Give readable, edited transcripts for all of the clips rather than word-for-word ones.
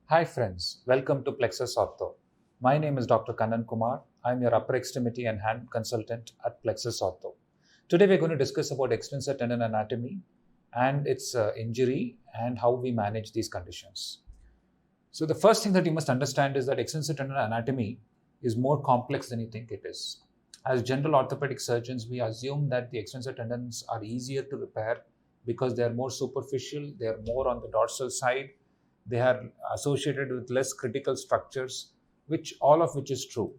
Hi friends, welcome to plexusortho. My name is Dr. Kannan Kumar. I'm your upper extremity and hand consultant at plexusortho. Today we're going to discuss about extensor tendon anatomy and its injury and how we manage these conditions. So the first thing that you must understand is that extensor tendon anatomy is more complex than you think it is. As general orthopedic surgeons, we assume that the extensor tendons are easier to repair because they are more superficial, they are more on the dorsal side, they are associated with less critical structures, which all of which is true.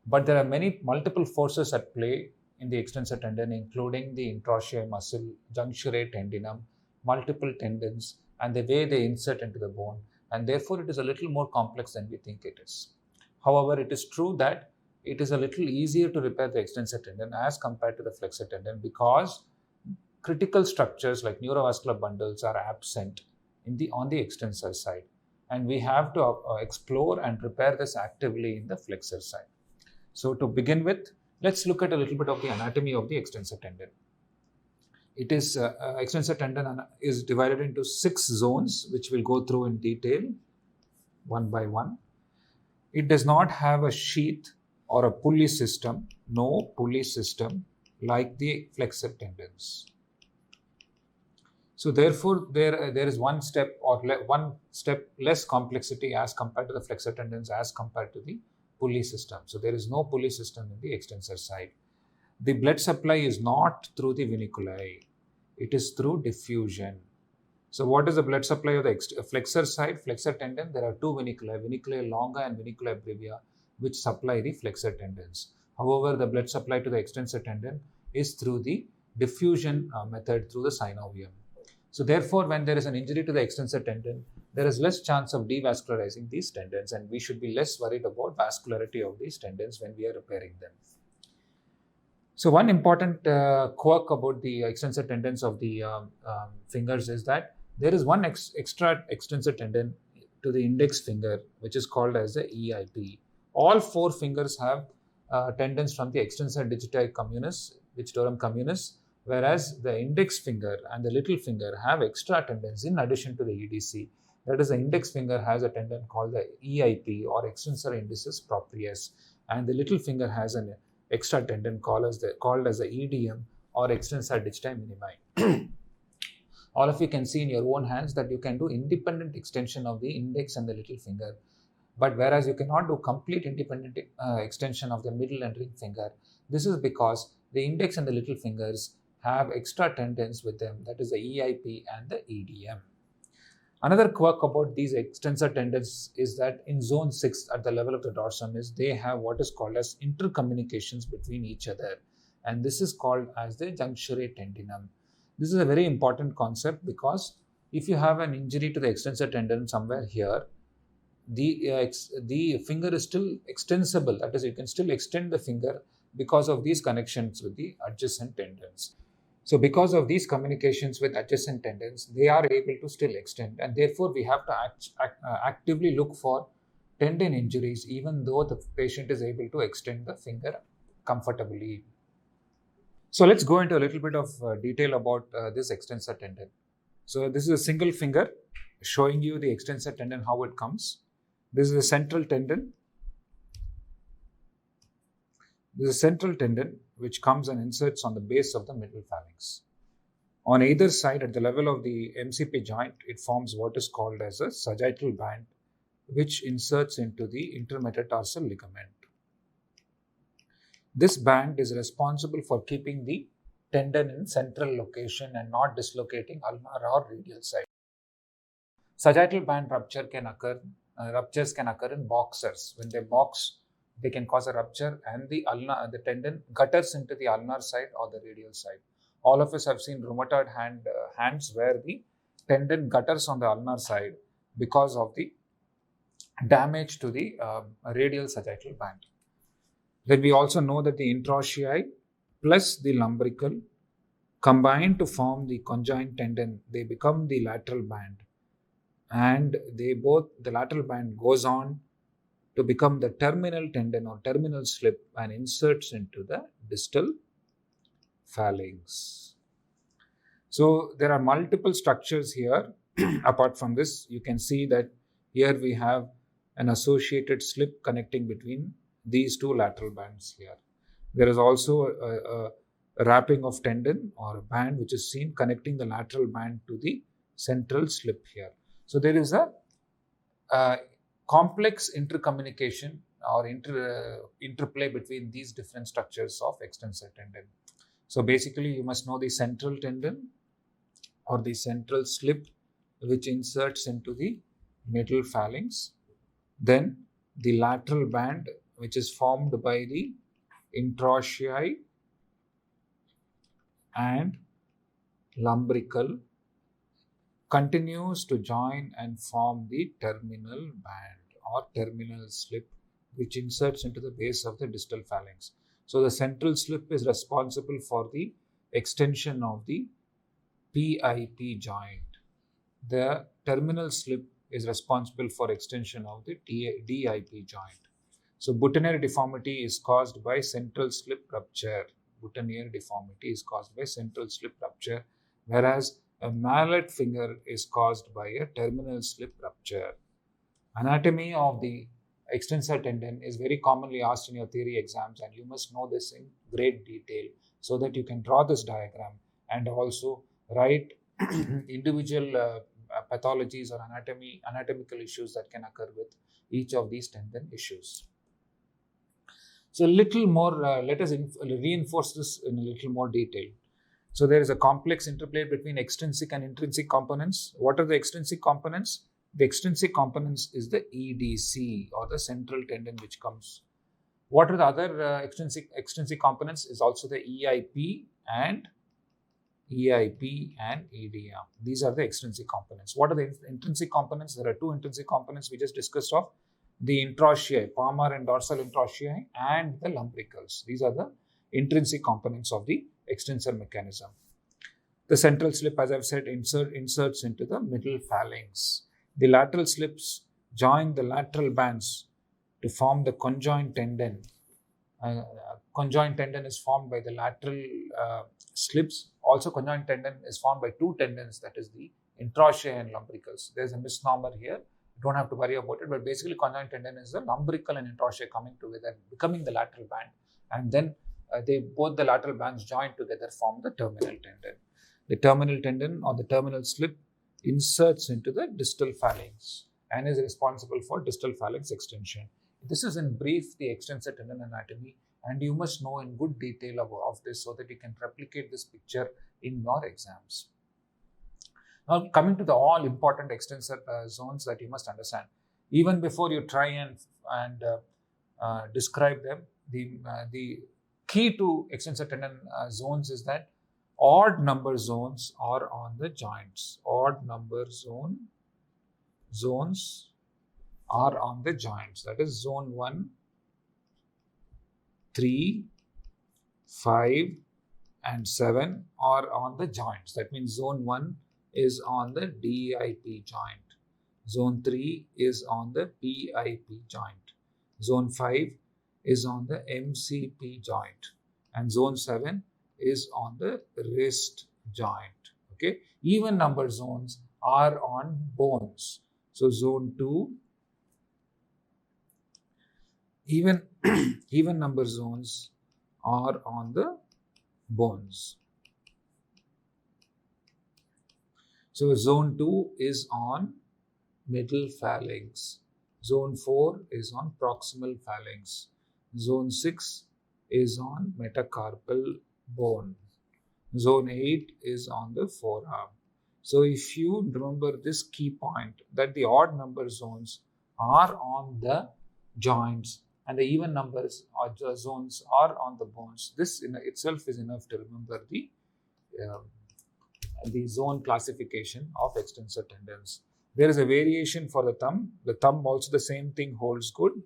But there are multiple forces at play in the extensor tendon, including the interossei muscle, juncture tendinum, multiple tendons, and the way they insert into the bone. And therefore, it is a little more complex than we think it is. However, it is true that it is a little easier to repair the extensor tendon as compared to the flexor tendon because critical structures like neurovascular bundles are absent on the extensor side, and we have to explore and repair this actively in the flexor side. So to begin with, let's look at a little bit of the anatomy of the extensor tendon. It is extensor tendon is divided into 6 zones, which we'll go through in detail one by one. It does not have a sheath or a pulley system, no pulley system like the flexor tendons. So therefore, there is one step less complexity as compared to the flexor tendons as compared to the pulley system. So there is no pulley system in the extensor side. The blood supply is not through the viniculi. It is through diffusion. So what is the blood supply of the flexor side? Flexor tendon, there are two viniculi, vinicula longa and vinicula brevia, which supply the flexor tendons. However, the blood supply to the extensor tendon is through the diffusion method through the synovium. So therefore, when there is an injury to the extensor tendon, there is less chance of devascularizing these tendons, and we should be less worried about vascularity of these tendons when we are repairing them. So one important quirk about the extensor tendons of the fingers is that there is one extra extensor tendon to the index finger, which is called as the EIP. All 4 fingers have tendons from the extensor digiti communis, digitorum communis, whereas the index finger and the little finger have extra tendons in addition to the EDC. That is, the index finger has a tendon called the EIP or extensor indicis proprius, and the little finger has an extra tendon called as the EDM or extensor digiti minimi. All of you can see in your own hands that you can do independent extension of the index and the little finger, but whereas you cannot do complete independent extension of the middle and ring finger. This is because the index and the little fingers have extra tendons with them, that is the EIP and the EDM. Another quirk about these extensor tendons is that in zone 6 at the level of the dorsum is they have what is called as intercommunications between each other, and this is called as the juncture tendinum. This is a very important concept because if you have an injury to the extensor tendon somewhere here, the finger is still extensible, that is, you can still extend the finger because of these connections with the adjacent tendons. So because of these communications with adjacent tendons, they are able to still extend, and therefore we have to actively look for tendon injuries even though the patient is able to extend the finger comfortably. So let's go into a little bit of detail about this extensor tendon. So this is a single finger showing you the extensor tendon, how it comes. This is a central tendon. This is a central tendon which comes and inserts on the base of the middle phalanx. On either side, at the level of the MCP joint, it forms what is called as a sagittal band, which inserts into the intermetatarsal ligament. This band is responsible for keeping the tendon in central location and not dislocating ulnar or radial side. Sagittal band ruptures can occur in boxers. When they box, they can cause a rupture and the tendon gutters into the ulnar side or the radial side. All of us have seen rheumatoid hands where the tendon gutters on the ulnar side because of the damage to the radial sagittal band. Then we also know that the interossei plus the lumbrical combine to form the conjoint tendon. They become the lateral band, and the lateral band goes on to become the terminal tendon or terminal slip and inserts into the distal phalanx. So there are multiple structures here. Apart from this, you can see that Here we have an associated slip connecting between these two lateral bands here. There is also a wrapping of tendon or a band which is seen connecting the lateral band to the central slip here. So there is a complex intercommunication or interplay between these different structures of extensor tendon. So basically you must know the central tendon or the central slip which inserts into the middle phalanx, then the lateral band which is formed by the interossei and lumbrical continues to join and form the terminal band or terminal slip which inserts into the base of the distal phalanx. So the central slip is responsible for the extension of the PIP joint. The terminal slip is responsible for extension of the DIP joint. So boutonniere deformity is caused by central slip rupture. Boutonniere deformity is caused by central slip rupture, whereas a mallet finger is caused by a terminal slip rupture. Anatomy of the extensor tendon is very commonly asked in your theory exams, and you must know this in great detail so that you can draw this diagram and also write individual pathologies or anatomical issues that can occur with each of these tendon issues. So a little more, let us reinforce this in a little more detail. So there is a complex interplay between extrinsic and intrinsic components. What are the extrinsic components? The extrinsic components is the EDC or the central tendon which comes. What are the other extrinsic components? Is also the EIP and EDM. These are the extrinsic components. What are the intrinsic components? There are two intrinsic components we just discussed of. The interossei, palmar and dorsal interossei, and the lumbricals. These are the intrinsic components of the extensor mechanism. The central slip, as I've said, inserts into the middle phalanx. The lateral slips join the lateral bands to form the conjoint tendon. Conjoint tendon is formed by the lateral slips. Also, conjoint tendon is formed by two tendons, that is the interossei and lumbricals. There's a misnomer here. You don't have to worry about it, but basically conjoint tendon is the lumbrical and interossei coming together, becoming the lateral band, and then both the lateral bands join together form the terminal tendon. The terminal tendon or the terminal slip inserts into the distal phalanx and is responsible for distal phalanx extension. This is in brief the extensor tendon anatomy, and you must know in good detail of this so that you can replicate this picture in your exams. Now coming to the all important extensor zones that you must understand. Even before you try and describe them, the key to extensor tendon zones is that odd number zones are on the joints. Odd number zones are on the joints. That is zone 1, 3, 5 and 7 are on the joints. That means zone 1 is on the DIP joint. Zone 3 is on the PIP joint. Zone 5 is on the MCP joint. And zone 7 is on the wrist joint. Okay. Even number zones are on bones. So zone 2, even number zones are on the bones. So zone 2 is on middle phalanx. Zone 4 is on proximal phalanx. Zone 6 is on metacarpal bone. Zone 8 is on the forearm. So if you remember this key point that the odd number zones are on the joints and the even numbers or zones are on the bones, this in itself is enough to remember the zone classification of extensor tendons. There is a variation for the thumb. The thumb also the same thing holds good.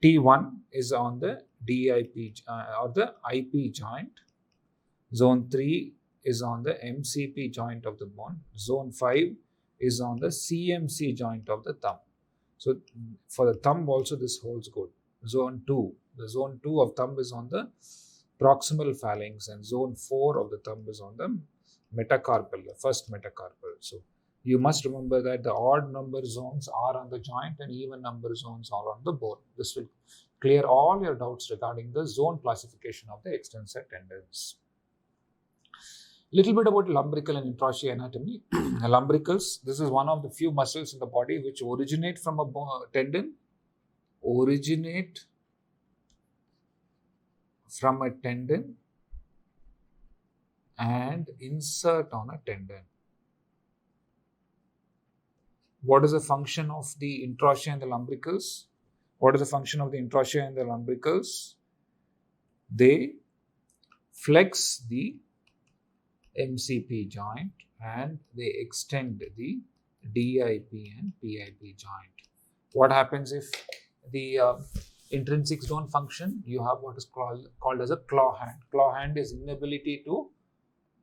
T1 is on the DIP or the IP joint. Zone 3 is on the MCP joint of the bone. Zone 5 is on the CMC joint of the thumb. So for the thumb also this holds good. Zone 2, the zone 2 of thumb is on the proximal phalanx, and zone 4 of the thumb is on the metacarpal, the first metacarpal. So You must remember that the odd number zones are on the joint and even number zones are on the bone. This will clear all your doubts regarding the zone classification of the extensor tendons. Little bit about lumbrical and intraosteal anatomy. Lumbricals, this is one of the few muscles in the body which originate from a tendon, and insert on a tendon. What is the function of the intraosteal and the lumbricals? They flex the MCP joint and they extend the DIP and PIP joint. What happens if the intrinsics don't function? You have what is called as a claw hand. Claw hand is inability to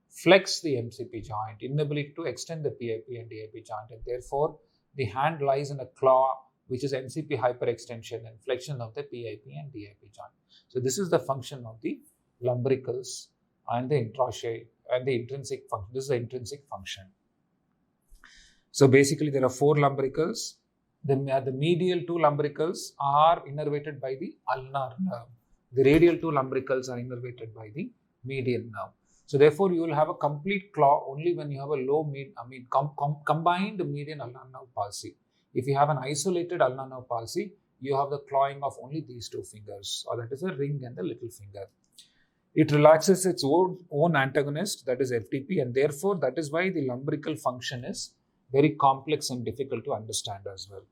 flex the MCP joint, inability to extend the PIP and DIP joint, and therefore the hand lies in a claw, which is MCP hyperextension and flexion of the PIP and DIP joint. So this is the function of the lumbricals and the intraosteal and the intrinsic function. This is the intrinsic function. So basically there are 4 lumbricals. The medial 2 lumbricals are innervated by the ulnar nerve. The radial 2 lumbricals are innervated by the medial nerve. So therefore you will have a complete claw only when you have a combined median ulnar nerve palsy. If you have an isolated ulnar nerve palsy, you have the clawing of only these 2 fingers, or that is the ring and the little finger. It relaxes its own antagonist, that is FTP, and therefore that is why the lumbrical function is very complex and difficult to understand as well.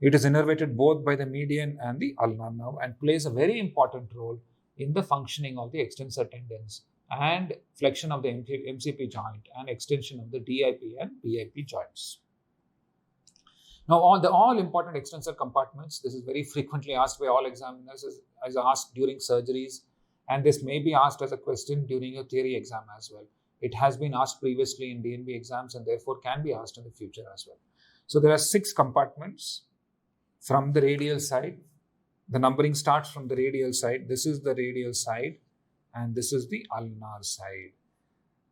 It is innervated both by the median and the ulnar nerve and plays a very important role in the functioning of the extensor tendons and flexion of the MCP joint and extension of the DIP and PIP joints. Now, all important extensor compartments, this is very frequently asked by all examiners, is asked during surgeries, and this may be asked as a question during a theory exam as well. It has been asked previously in DNB exams and therefore can be asked in the future as well. So there are 6 compartments from the radial side. The numbering starts from the radial side. This is the radial side and this is the ulnar side.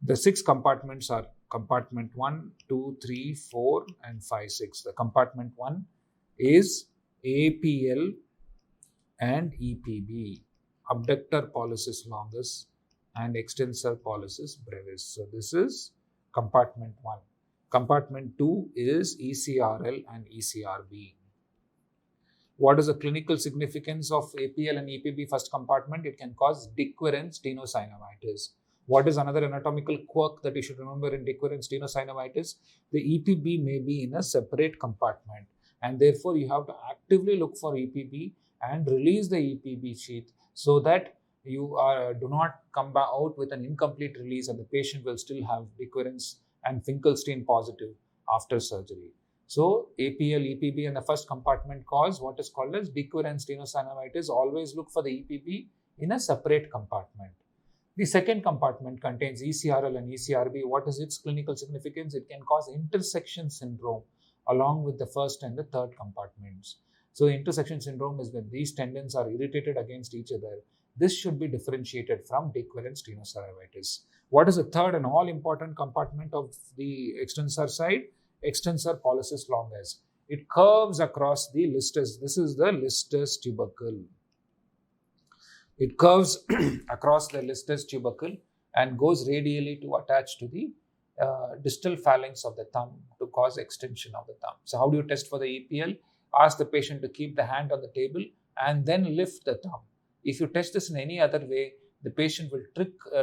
The 6 compartments are compartment 1, 2, 3, 4 and 5, 6. The compartment 1 is APL and EPB, abductor pollicis longus and extensor pollicis brevis. So this is compartment 1. Compartment 2 is ECRL and ECRB. What is the clinical significance of APL and EPB first compartment? It can cause Dickwehren stenosynovitis. What is another anatomical quirk that you should remember in Dickwehren stenosynovitis? The EPB may be in a separate compartment and therefore you have to actively look for EPB and release the EPB sheath so that you do not come out with an incomplete release and the patient will still have Dickwehrens and Finkelstein positive after surgery. So APL, EPB and the first compartment cause what is called as Dickwehren stenosynovitis. Always look for the EPB in a separate compartment. The second compartment contains ECRL and ECRB. What is its clinical significance? It can cause intersection syndrome along with the first and the third compartments. So intersection syndrome is when these tendons are irritated against each other. This should be differentiated from Dickwehren stenosynovitis. What is the third and all important compartment of the extensor side? Extensor pollicis longus. It curves across the listus. This is the listus tubercle. It curves across the listus tubercle and goes radially to attach to the distal phalanx of the thumb to cause extension of the thumb. So how do you test for the EPL? Ask the patient to keep the hand on the table and then lift the thumb. If you test this in any other way, the patient will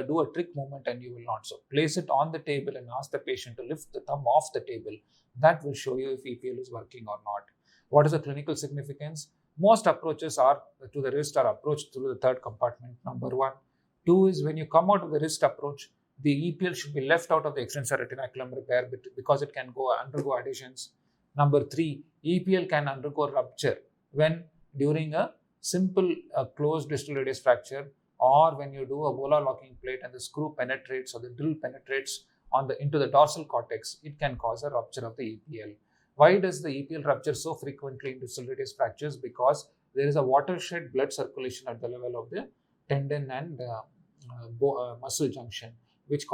do a trick movement and you will not. So place it on the table and ask the patient to lift the thumb off the table. That will show you if EPL is working or not. What is the clinical significance? Most approaches to the wrist are approached through the third compartment, number 1. 2 is when you come out of the wrist approach, the EPL should be left out of the extensor retinaculum repair because it can undergo adhesions. Number 3, EPL can undergo rupture when during a simple closed distal radius fracture or when you do a volar locking plate and the screw penetrates or the drill penetrates into the dorsal cortex, it can cause a rupture of the EPL. Why does the EPL rupture so frequently in distal radius fractures? Because there is a watershed blood circulation at the level of the tendon and muscle junction, which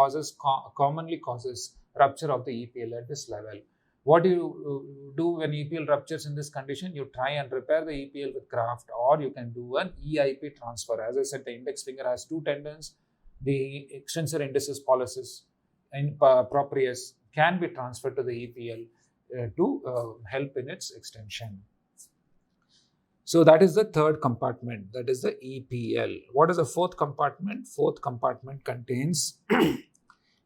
commonly causes rupture of the EPL at this level. What do you do when EPL ruptures in this condition? You try and repair the EPL with graft, or you can do an EIP transfer. As I said, the index finger has 2 tendons. The extensor indicis pollicis and proprius can be transferred to the EPL to help in its extension. So that is the third compartment, that is the EPL. What is the fourth compartment? Fourth compartment contains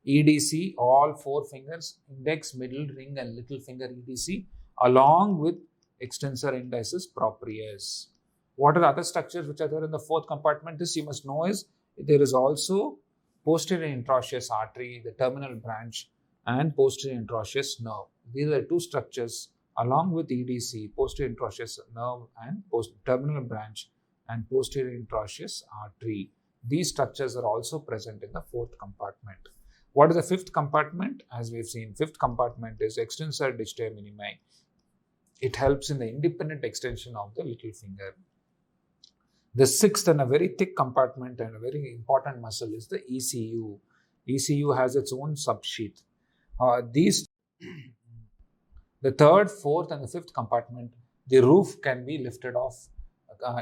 EDC, all 4 fingers, index, middle, ring and little finger EDC, along with extensor indicis proprius. What are the other structures which are there in the fourth compartment? This you must know is there is also posterior interosseous artery, the terminal branch, and posterior interosseous nerve. These are the 2 structures along with EDC, posterior interosseous nerve and terminal branch and posterior interosseous artery. These structures are also present in the fourth compartment. What is the fifth compartment? As we've seen, fifth compartment is extensor digitae minimi. It helps in the independent extension of the little finger. The sixth and a very thick compartment and a very important muscle is the ECU. ECU has its own subsheath. The third, fourth and the fifth compartment, the roof can be lifted off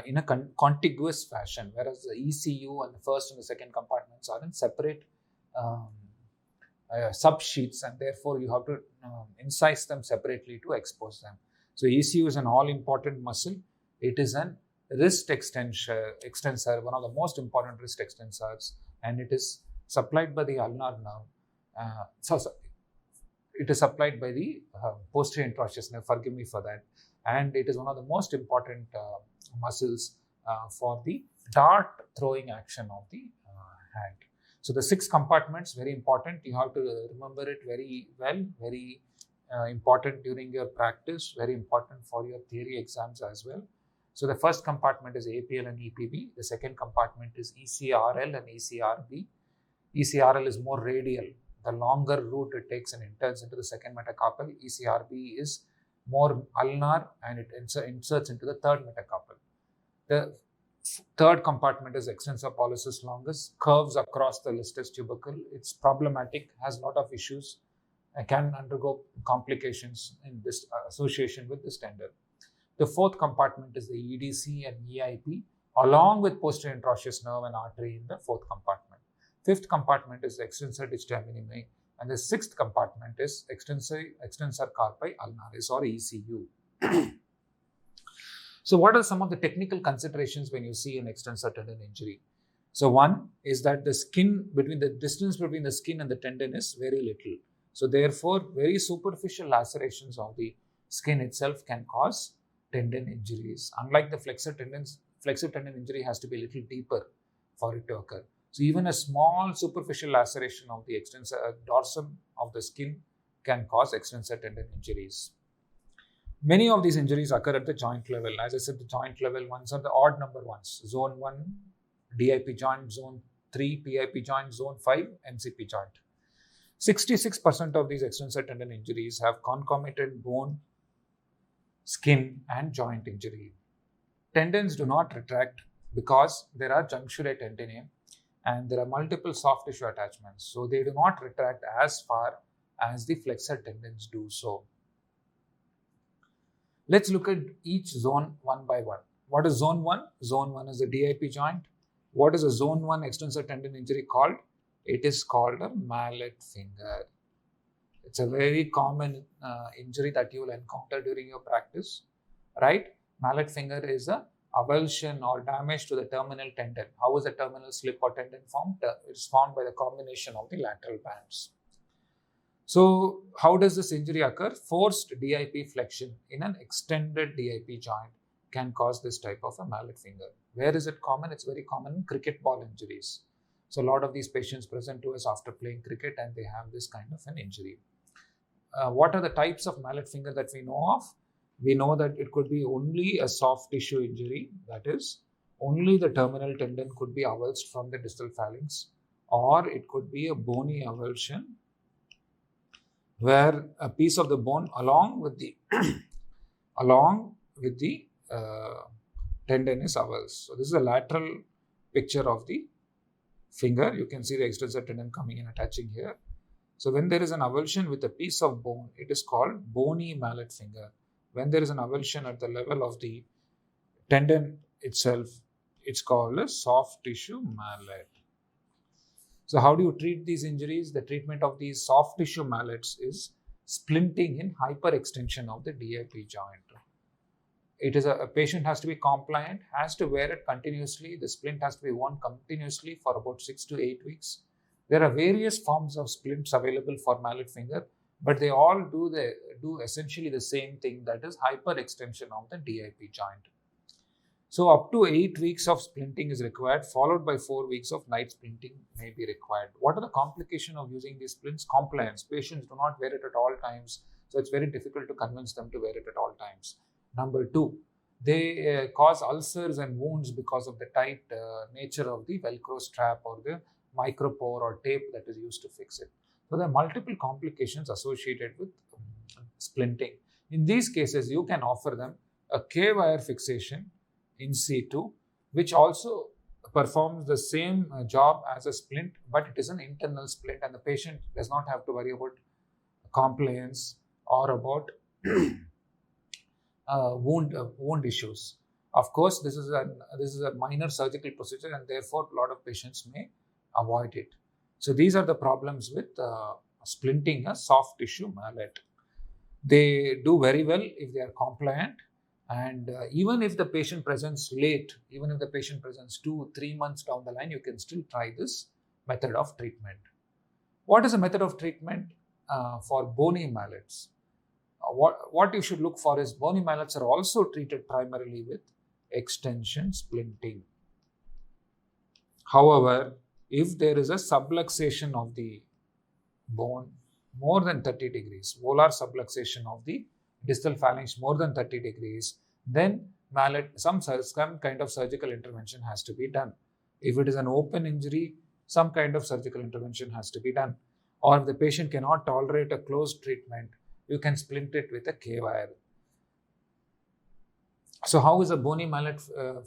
in a contiguous fashion, whereas the ECU and the first and the second compartments are in separate subsheaths, and therefore you have to incise them separately to expose them. So ECU is an all-important muscle. It is an wrist extensor, one of the most important wrist extensors, and it is supplied by the ulnar nerve. It is supplied by the posterior interosseous nerve, forgive me for that, and it is one of the most important muscles for the dart throwing action of the hand. So the 6 compartments, very important. You have to remember it very well, very important during your practice, very important for your theory exams as well. So the first compartment is APL and EPB. The second compartment is ECRL and ECRB. ECRL is more radial. The longer route it takes and enters into the second metacarpal. ECRB is more ulnar and it inserts into the third metacarpal. The third compartment is extensor pollicis longus, curves across the listus tubercle. It's problematic, has a lot of issues, and can undergo complications in this association with this tendon. The fourth compartment is the EDC and EIP, along with posterior interosseous nerve and artery in the fourth compartment. Fifth compartment is the extensor digitae minimi, and the sixth compartment is extensor carpi ulnaris or ECU. So what are some of the technical considerations when you see an extensor tendon injury? So one is that the distance between the skin and the tendon is very little. So therefore, very superficial lacerations of the skin itself can cause tendon injuries. Unlike the flexor tendon injury has to be a little deeper for it to occur. So even a small superficial laceration of the dorsum of the skin can cause extensor tendon injuries. Many of these injuries occur at the joint level. As I said, the joint level ones are the odd number ones. Zone 1, DIP joint, Zone 3, PIP joint, Zone 5, MCP joint. 66% of these extensor tendon injuries have concomitant bone, skin and joint injury. Tendons do not retract because there are juncturae tendineae and there are multiple soft tissue attachments. So they do not retract as far as the flexor tendons do so. Let's look at each zone one by one. What is zone 1? Zone 1 is the DIP joint. What is a zone 1 extensor tendon injury called? It is called a mallet finger. It's a very common injury that you will encounter during your practice, right? Mallet finger is a avulsion or damage to the terminal tendon. How is the terminal slip or tendon formed? It is formed by the combination of the lateral bands. So how does this injury occur? Forced DIP flexion in an extended DIP joint can cause this type of a mallet finger. Where is it common? It's very common in cricket ball injuries. So a lot of these patients present to us after playing cricket and they have this kind of an injury. What are the types of mallet finger that we know of? We know that it could be only a soft tissue injury, that is, only the terminal tendon could be avulsed from the distal phalanx, or it could be a bony avulsion where a piece of the bone along with the tendon is avulsed. So this is a lateral picture of the finger. You can see the extensor tendon coming and attaching here. So when there is an avulsion with a piece of bone, it is called bony mallet finger. When there is an avulsion at the level of the tendon itself, it's called a soft tissue mallet. So how do you treat these injuries? The treatment of these soft tissue mallets is splinting in hyperextension of the DIP joint. It is a patient has to be compliant, has to wear it continuously. The splint has to be worn continuously for about 6 to 8 weeks. There are various forms of splints available for mallet finger, but they all do essentially the same thing, that is hyperextension of the DIP joint. So up to 8 weeks of splinting is required, followed by 4 weeks of night splinting may be required. What are the complications of using these splints? Compliance. Patients do not wear it at all times, so it's very difficult to convince them to wear it at all times. Number 2, they cause ulcers and wounds because of the tight nature of the Velcro strap or the micropore or tape that is used to fix it. So there are multiple complications associated with splinting. In these cases, you can offer them a K-wire fixation in situ, which also performs the same job as a splint, but it is an internal splint and the patient does not have to worry about compliance or about wound issues. Of course, this is a minor surgical procedure and therefore a lot of patients may avoid it. So these are the problems with splinting a soft tissue mallet. They do very well if they are compliant, and even if the patient presents late, even if the patient presents 2-3 months down the line, you can still try this method of treatment. What is the method of treatment for bony mallets? What you should look for is bony mallets are also treated primarily with extension splinting. However, if there is a subluxation of the bone more than 30 degrees, volar subluxation of the distal phalanx more than 30 degrees, then some kind of surgical intervention has to be done. If it is an open injury, some kind of surgical intervention has to be done. Or if the patient cannot tolerate a closed treatment, you can splint it with a K-wire. So how is a bony mallet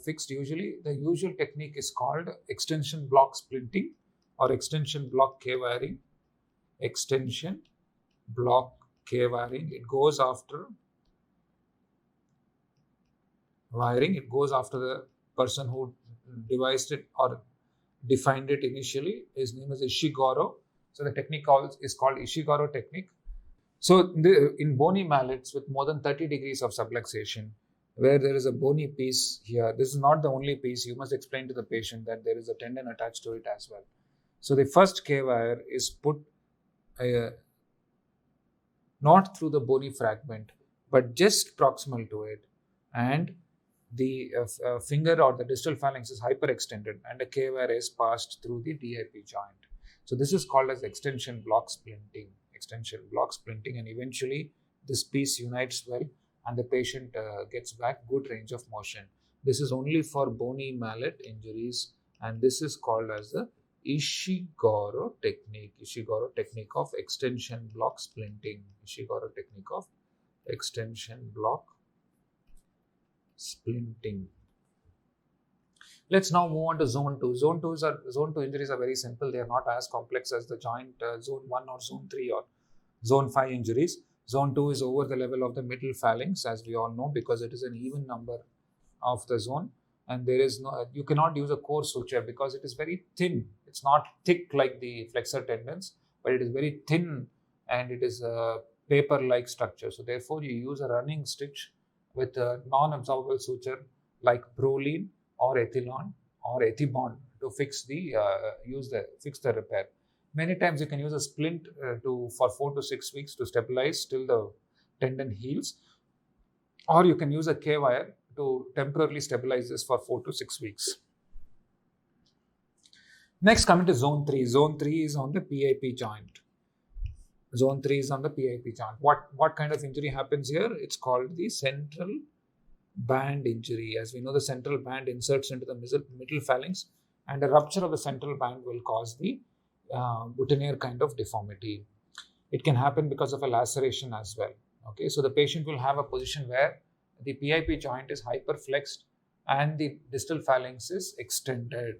fixed usually? The usual technique is called extension block splinting or extension block K-wiring. Extension block K-wiring. It goes after wiring. It goes after the person who devised it or defined it initially. His name is Ishiguro. So the technique is called Ishiguro technique. So in bony mallets with more than 30 degrees of subluxation, where there is a bony piece here, this is not the only piece. You must explain to the patient that there is a tendon attached to it as well. So the first K-wire is put not through the bony fragment, but just proximal to it, and the finger or the distal phalanx is hyperextended and a K-wire is passed through the DIP joint. So this is called as extension block splinting. Extension block splinting, and eventually this piece unites well and the patient gets back good range of motion. This is only for bony mallet injuries, and this is called as the Ishiguro technique. Ishiguro technique of extension block splinting. Ishiguro technique of extension block splinting. Let's now move on to zone 2. Zone 2 injuries are very simple. They are not as complex as the joint zone 1 or zone 3 or zone 5 injuries. Zone 2 is over the level of the middle phalanx, as we all know, because it is an even number of the zone, and there is no, you cannot use a core suture because it is very thin. It's not thick like the flexor tendons, but it is very thin and it is a paper-like structure. So therefore, you use a running stitch with a non-absorbable suture like Prolene or Ethilon or Ethibond to fix the repair. Many times you can use a splint for 4 to 6 weeks to stabilize till the tendon heals, or you can use a K-wire to temporarily stabilize this for 4 to 6 weeks. Next, coming to zone 3. Zone 3 is on the PIP joint. Zone 3 is on the PIP joint. What kind of injury happens here? It's called the central band injury. As we know, the central band inserts into the middle phalanx, and a rupture of the central band will cause the boutonniere kind of deformity. It can happen because of a laceration as well. Okay, so the patient will have a position where the PIP joint is hyperflexed and the distal phalanx is extended.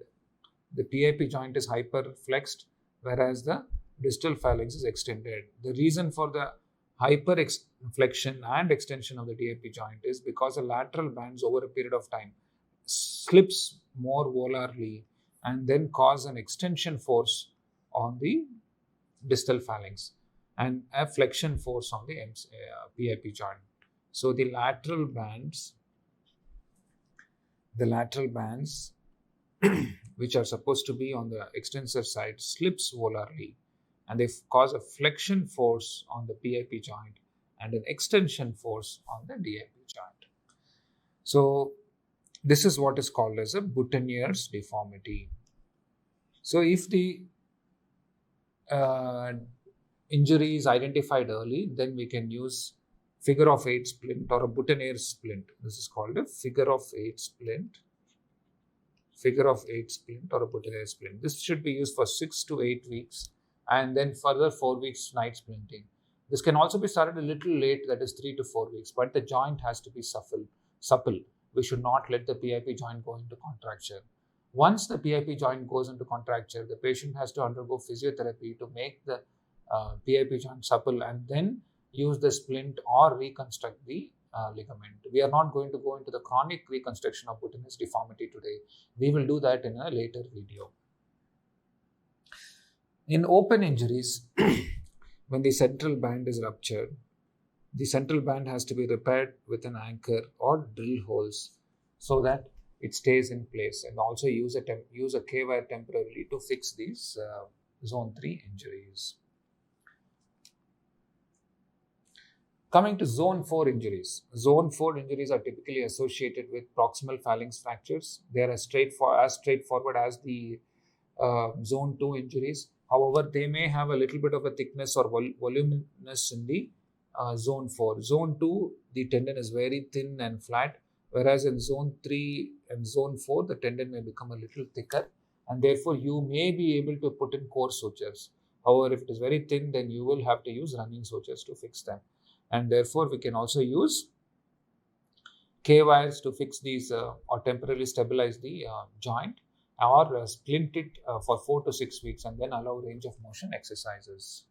The PIP joint is hyperflexed, whereas the distal phalanx is extended. The reason for the hyperflexion and extension of the DIP joint is because the lateral bands over a period of time slips more volarly and then cause an extension force on the distal phalanx and a flexion force on the PIP joint. So the lateral bands which are supposed to be on the extensor side slips volarly, and they cause a flexion force on the PIP joint and an extension force on the DIP joint. So this is what is called as a boutonniere's deformity. So if the injury is identified early, then we can use figure of 8 splint or a boutonniere splint. This is called a figure of 8 splint. Figure of 8 splint or a boutonniere splint. This should be used for 6 to 8 weeks and then further 4 weeks night splinting. This can also be started a little late, that is 3 to 4 weeks, but the joint has to be supple. We should not let the PIP joint go into contracture. Once the PIP joint goes into contracture, the patient has to undergo physiotherapy to make the PIP joint supple and then use the splint or reconstruct the ligament. We are not going to go into the chronic reconstruction of boutonniere's deformity today. We will do that in a later video. In open injuries, when the central band is ruptured, the central band has to be repaired with an anchor or drill holes so that it stays in place, and also use a K-wire temporarily to fix these zone 3 injuries. Coming to zone 4 injuries. Zone 4 injuries are typically associated with proximal phalanx fractures. They are as straightforward as the zone 2 injuries. However, they may have a little bit of a thickness or voluminous in the zone 4. Zone 2, the tendon is very thin and flat, whereas in zone 3 and zone 4, the tendon may become a little thicker, and therefore you may be able to put in coarse sutures. However, if it is very thin, then you will have to use running sutures to fix them. And therefore, we can also use K-wires to fix these or temporarily stabilize the joint, or splint it for 4 to 6 weeks and then allow range of motion exercises.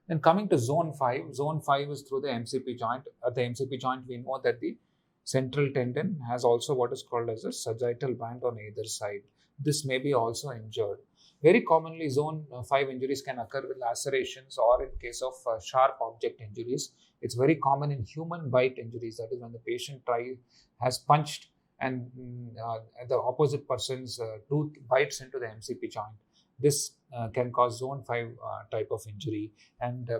Then coming to zone 5, zone 5 is through the MCP joint. At the MCP joint, we know that the central tendon has also what is called as a sagittal band on either side. This may be also injured. Very commonly, zone 5 injuries can occur with lacerations or in case of sharp object injuries. It's very common in human bite injuries, that is when the patient has punched and the opposite person's tooth bites into the MCP joint. This can cause zone 5 type of injury. And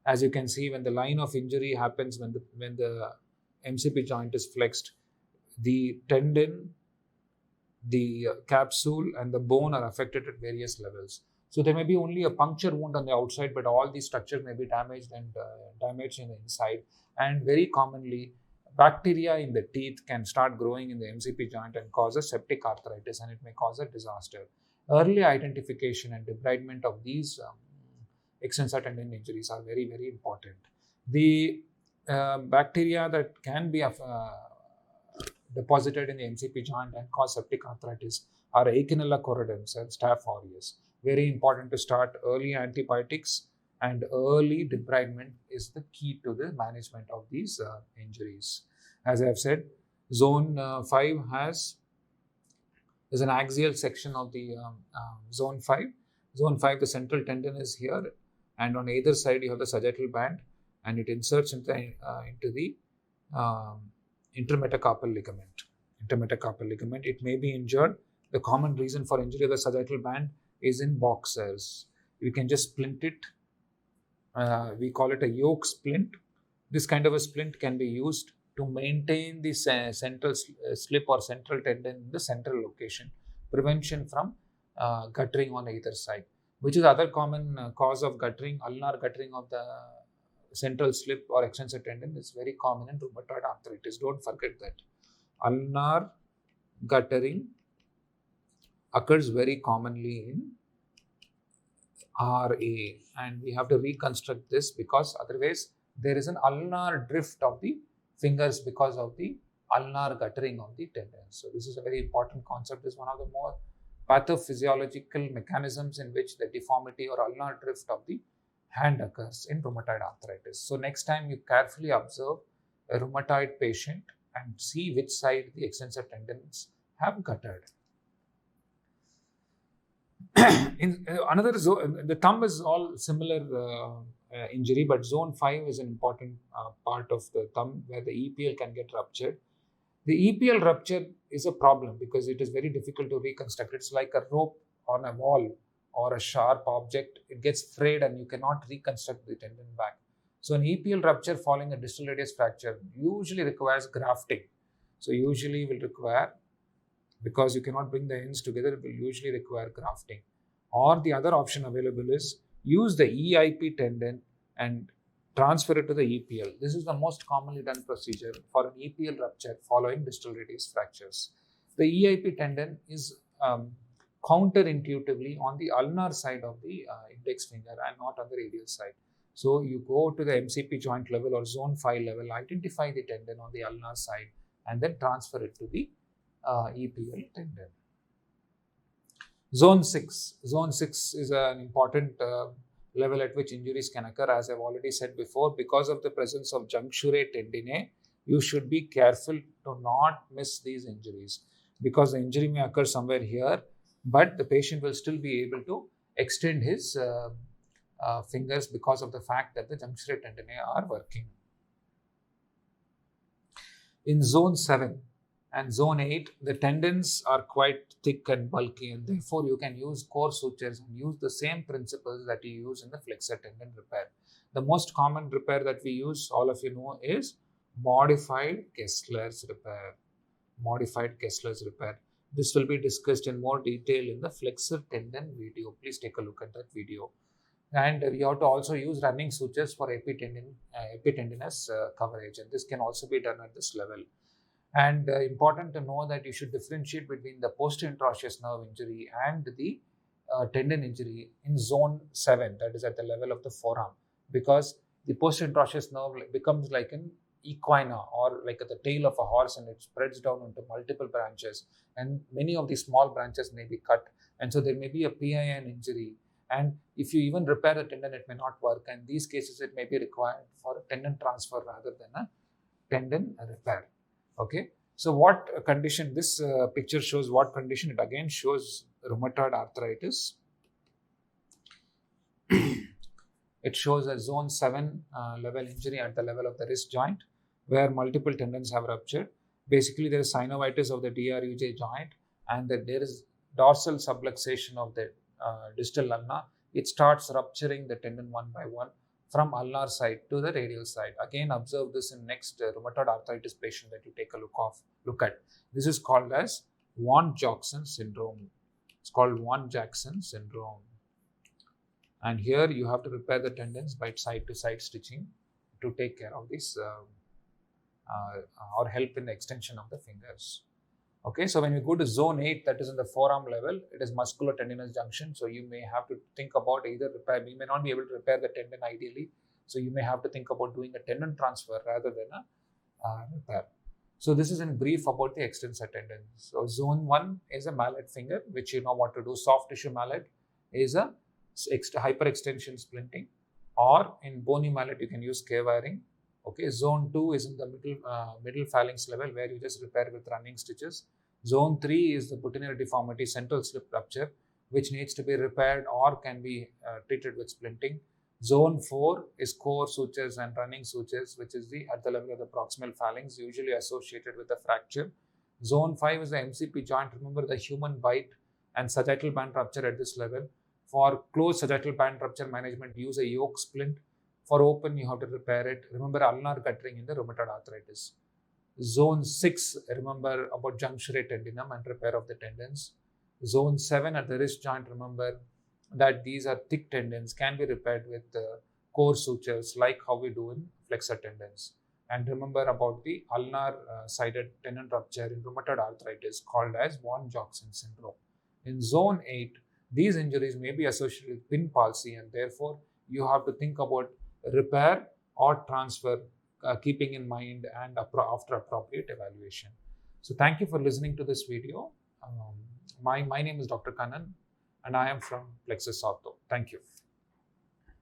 as you can see, when the line of injury happens, when the MCP joint is flexed, the tendon, the capsule and the bone are affected at various levels. So there may be only a puncture wound on the outside, but all these structures may be damaged and damaged in the inside. And very commonly, bacteria in the teeth can start growing in the MCP joint and cause a septic arthritis, and it may cause a disaster. Early identification and debridement of these extensor tendon injuries are very, very important. The bacteria that can be deposited in the MCP joint and cause septic arthritis are Echinella corydens and Staph aureus. Very important to start early antibiotics, and early debridement is the key to the management of these injuries. As I have said, zone 5 is an axial section of the zone 5. Zone 5, the central tendon is here, and on either side you have the sagittal band, and it inserts into the intermetacarpal ligament. It may be injured. The common reason for injury of the sagittal band is in boxers. You can just splint it. We call it a yoke splint. This kind of a splint can be used to maintain the central slip or central tendon in the central location. Prevention from guttering on either side, which is other common cause of guttering. Ulnar guttering of the central slip or extensor tendon is very common in rheumatoid arthritis. Don't forget that. Ulnar guttering occurs very commonly in RA, and we have to reconstruct this because otherwise there is an ulnar drift of the fingers because of the ulnar guttering of the tendons. So this is a very important concept. This is one of the more pathophysiological mechanisms in which the deformity or ulnar drift of the hand occurs in rheumatoid arthritis. So next time you carefully observe a rheumatoid patient and see which side the extensor tendons have guttered. In another zone, the thumb is all similar injury, but zone 5 is an important part of the thumb where the EPL can get ruptured. The EPL rupture is a problem because it is very difficult to reconstruct. It's like a rope on a wall or a sharp object. It gets frayed and you cannot reconstruct the tendon back. So an EPL rupture following a distal radius fracture usually requires grafting. So usually will require, because you cannot bring the ends together, it will usually require grafting. Or the other option available is use the EIP tendon and transfer it to the EPL. This is the most commonly done procedure for an EPL rupture following distal radius fractures. The EIP tendon is counterintuitively on the ulnar side of the index finger and not on the radial side. So you go to the MCP joint level or zone 5 level, identify the tendon on the ulnar side and then transfer it to the EPL tendon. Zone 6. Zone 6 is an important level at which injuries can occur. As I've already said before, because of the presence of juncture tendinae, you should be careful to not miss these injuries because the injury may occur somewhere here, but the patient will still be able to extend his fingers because of the fact that the juncture tendinae are working. In zone 7 and zone 8, the tendons are quite thick and bulky, and therefore you can use core sutures and use the same principles that you use in the flexor tendon repair. The most common repair that we use, all of you know, is modified Kessler's repair. Modified Kessler's repair. This will be discussed in more detail in the flexor tendon video. Please take a look at that video. And we have to also use running sutures for epitendinous coverage, and this can also be done at this level. And important to know that you should differentiate between the posterior interosseous nerve injury and the tendon injury in zone 7, that is at the level of the forearm, because the posterior interosseous nerve becomes like an equina or like at the tail of a horse, and it spreads down into multiple branches, and many of these small branches may be cut, and so there may be a PIN injury. And if you even repair the tendon, it may not work, and in these cases it may be required for a tendon transfer rather than a tendon repair. Okay, so what condition? This picture shows what condition? It again shows rheumatoid arthritis. It shows a zone 7 level injury at the level of the wrist joint where multiple tendons have ruptured. Basically, there is synovitis of the DRUJ joint and there is dorsal subluxation of the distal ulna. It starts rupturing the tendon one by one from ulnar side to the radial side. Again, observe this in next rheumatoid arthritis patient that you take a look at. This is called as Vaughan-Jackson syndrome. It's called Vaughan-Jackson syndrome. And here you have to repair the tendons by side-to-side stitching to take care of this or help in the extension of the fingers. Okay, so when you go to zone 8, that is in the forearm level, it is musculotendinous junction. So you may have to think about either repair. We may not be able to repair the tendon ideally. So you may have to think about doing a tendon transfer rather than a repair. So this is in brief about the extensor tendon. So zone 1 is a mallet finger, which you know what to do. Soft tissue mallet is a hyperextension splinting, or in bony mallet you can use K-wiring. Okay, zone 2 is in the middle phalanx level where you just repair with running stitches. Zone 3 is the butyrial deformity central slip rupture, which needs to be repaired or can be treated with splinting. Zone 4 is core sutures and running sutures, which is at the level of the proximal phalanx, usually associated with a fracture. Zone 5 is the MCP joint. Remember the human bite and sagittal band rupture at this level. For closed sagittal band rupture management, use a Yoke splint. For open, you have to repair it. Remember ulnar guttering in the rheumatoid arthritis. Zone 6, remember about juncture tendinum and repair of the tendons. Zone 7 at the wrist joint, remember that these are thick tendons, can be repaired with core sutures like how we do in flexor tendons. And remember about the ulnar sided tendon rupture in rheumatoid arthritis called as Vaughan-Jackson syndrome. In zone 8, these injuries may be associated with pin palsy, and therefore you have to think about repair or transfer, keeping in mind and after appropriate evaluation. So thank you for listening to this video. My name is Dr. Kannan, and I am from Plexus Ortho. Thank you.